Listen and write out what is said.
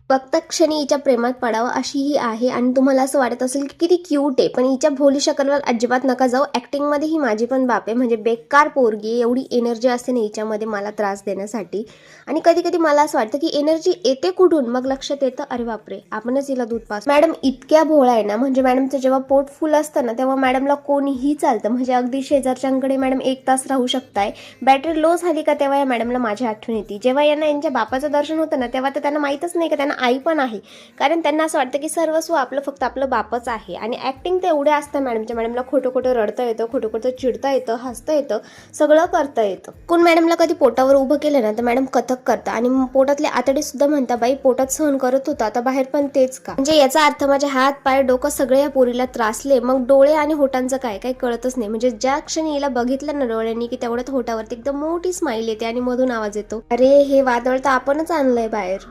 बघता क्षणी हिच्या प्रेमात पडावं अशी ही आहे आणि तुम्हाला असं वाटत असेल की किती क्यूट आहे, पण हिच्या भोली शकलवर अजिबात नका जाऊ. ॲक्टिंगमध्ये ही माझी पण बाप आहे, म्हणजे बेकार पोरगी आहे. एवढी एनर्जी असते ना हिच्यामध्ये मला त्रास देण्यासाठी. आणि कधी कधी मला असं वाटतं की एनर्जी येते कुठून, मग लक्षात येतं अरे बापरे आपणच हिला दूध पास. मॅडम इतक्या भोळा आहे ना, म्हणजे मॅडमचं जेव्हा पोट फुल असतं ना तेव्हा मॅडमला कोणीही चालतं, म्हणजे अगदी शेजारच्यांकडे मॅडम 1 तास राहू शकताय. बॅटरी लो झाली का तेव्हा या मॅडमला माझी आठवण येते. जेव्हा यांना यांच्या बापाचं दर्शन होतं ना तेव्हा तर त्यांना माहीतच नाही का त्यांना आई पण आहे, कारण त्यांना असं वाटतं की सर्वस्व आपलं फक्त आपलं बापच आहे. आणि ॲक्टिंग तर एवढे असतं मॅडमच्या, मॅडमला खोटं खोटं रडता येतं, खोटं खोटं चिडता येतं, हसता येतं, सगळं करता येतं. कोण मॅडमला कधी पोटावर उभं केलं ना तर मॅडम कथक करता आणि पोटातले आतडे सुद्धा म्हणता बाई पोटात सहन करत होता आता बाहेर पण तेच का. म्हणजे याचा अर्थ माझे हात पाय डोकं सगळे या पोरीला त्रासले, मग डोळे आणि होटांचं काय काही कळतच नाही. म्हणजे ज्या क्षणी हिला बघितलं ना डोळ्यांनी की तेवढ्यात होटावरती एकदम मोठी स्माईल येते आणि मधून आवाज येतो, अरे हे वादळ तर आपणच आणलंय बाहेर.